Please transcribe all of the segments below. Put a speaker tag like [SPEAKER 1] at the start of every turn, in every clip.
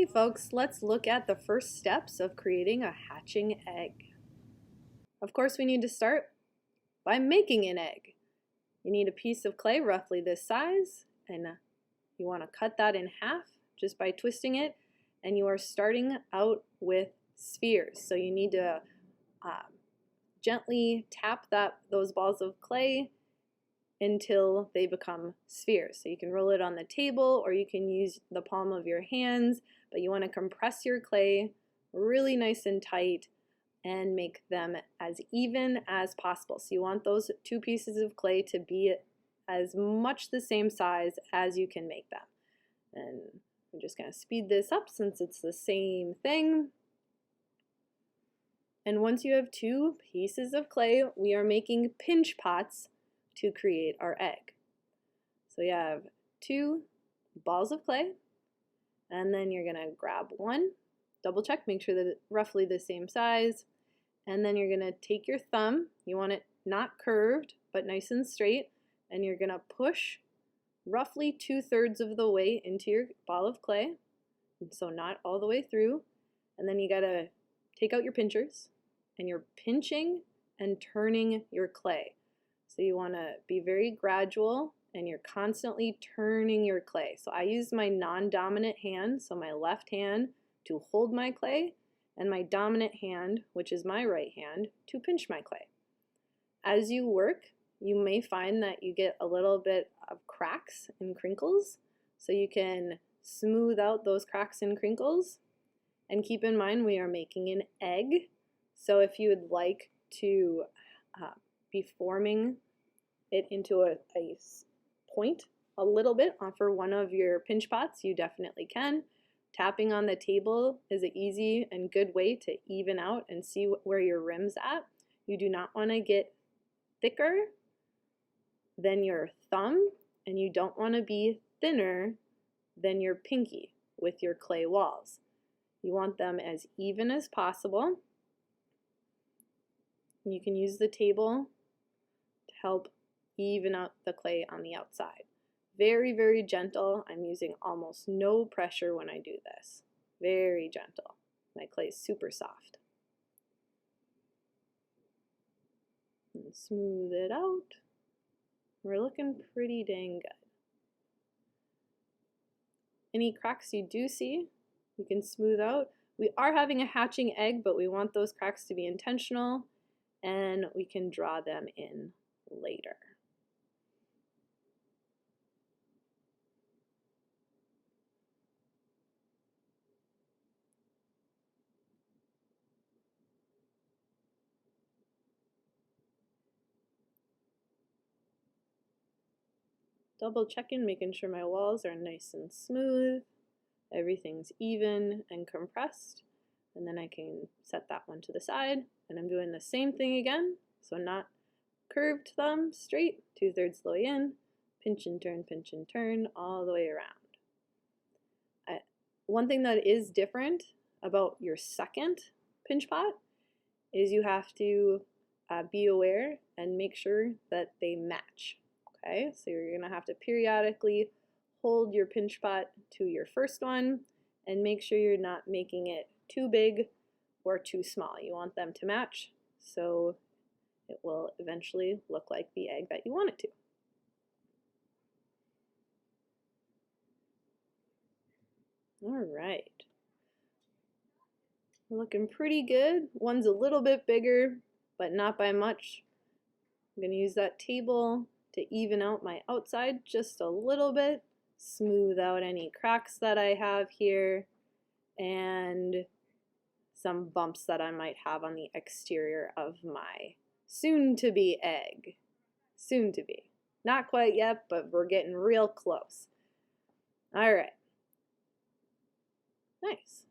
[SPEAKER 1] Hey folks, let's look at the first steps of creating a hatching egg. Of course, we need to start by making an egg. You need a piece of clay roughly this size, and you want to cut that in half just by twisting it, and you are starting out with spheres. So you need to gently tap those balls of clay until they become spheres. So you can roll it on the table or you can use the palm of your hands, but you want to compress your clay really nice and tight and make them as even as possible. So you want those two pieces of clay to be as much the same size as you can make them. And I'm just going to speed this up since it's the same thing. And once you have two pieces of clay, we are making pinch pots to create our egg. So you have two balls of clay, and then you're gonna grab one, double check, make sure that it's roughly the same size, and then you're gonna take your thumb, you want it not curved, but nice and straight, and you're gonna push roughly 2/3 of the way into your ball of clay, so not all the way through, and then you gotta take out your pinchers, and you're pinching and turning your clay. So you want to be very gradual and you're constantly turning your clay. So I use my non-dominant hand, so my left hand, to hold my clay, and my dominant hand, which is my right hand, to pinch my clay. As you work, you may find that you get a little bit of cracks and crinkles, so you can smooth out those cracks and crinkles. And keep in mind we are making an egg, so if you would like to be forming it into a point a little bit for one of your pinch pots, you definitely can. Tapping on the table is an easy and good way to even out and see where your rim's at. You do not want to get thicker than your thumb, and you don't want to be thinner than your pinky with your clay walls. You want them as even as possible. You can use the table to help even out the clay on the outside. Very, very gentle. I'm using almost no pressure when I do this. Very gentle. My clay is super soft. And smooth it out. We're looking pretty dang good. Any cracks you do see, you can smooth out. We are having a hatching egg, but we want those cracks to be intentional, and we can draw them in later. Double checking, making sure my walls are nice and smooth, everything's even and compressed, and then I can set that one to the side, and I'm doing the same thing again, so not curved thumb, straight, 2/3 the way in, pinch and turn all the way around. One thing that is different about your second pinch pot is you have to be aware and make sure that they match. Okay, so you're gonna have to periodically hold your pinch pot to your first one and make sure you're not making it too big or too small. You want them to match so it will eventually look like the egg that you want it to. All right, we're looking pretty good. One's a little bit bigger, but not by much. I'm gonna use that table to even out my outside just a little bit, smooth out any cracks that I have here, and some bumps that I might have on the exterior of my soon-to-be egg. Soon-to-be. Not quite yet, but we're getting real close. All right. Nice.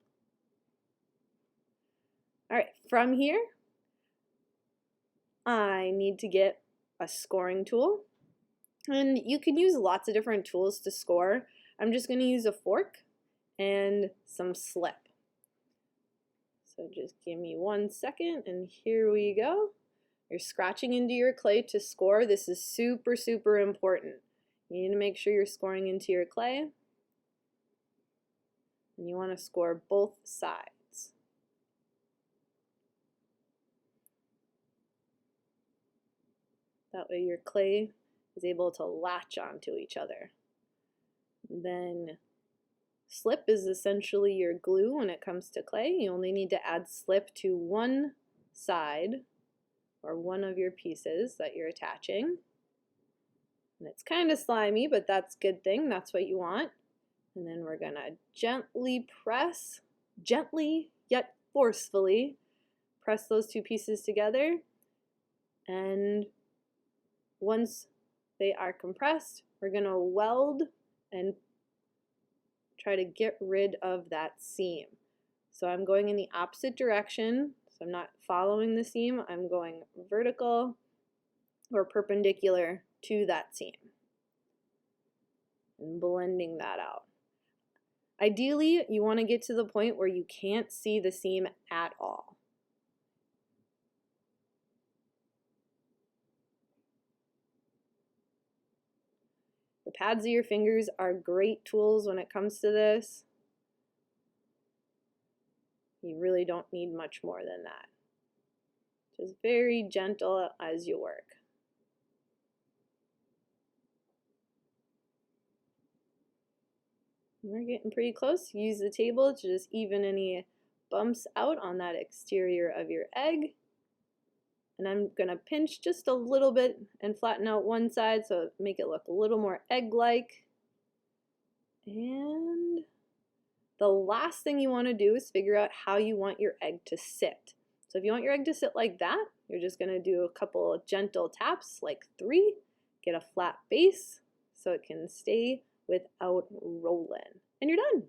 [SPEAKER 1] All right, from here, I need to get a scoring tool. And you can use lots of different tools to score. I'm just going to use a fork and some slip. So just give me 1 second, and here we go. You're scratching into your clay to score. This is super, super important. You need to make sure you're scoring into your clay. And you want to score both sides. That way your clay is able to latch onto each other. Then slip is essentially your glue when it comes to clay. You only need to add slip to one side or one of your pieces that you're attaching. And it's kind of slimy, but that's a good thing. That's what you want. And then we're going to gently press, gently yet forcefully, press those two pieces together. And once they are compressed, we're going to weld and try to get rid of that seam. So I'm going in the opposite direction. So I'm not following the seam. I'm going vertical or perpendicular to that seam and blending that out. Ideally, you want to get to the point where you can't see the seam at all. The pads of your fingers are great tools when it comes to this. You really don't need much more than that. Just very gentle as you work. We're getting pretty close. Use the table to just even any bumps out on that exterior of your egg. And I'm going to pinch just a little bit and flatten out one side so make it look a little more egg-like. And the last thing you want to do is figure out how you want your egg to sit. So if you want your egg to sit like that, you're just going to do a couple of gentle taps, like 3, get a flat base so it can stay without rolling. And you're done.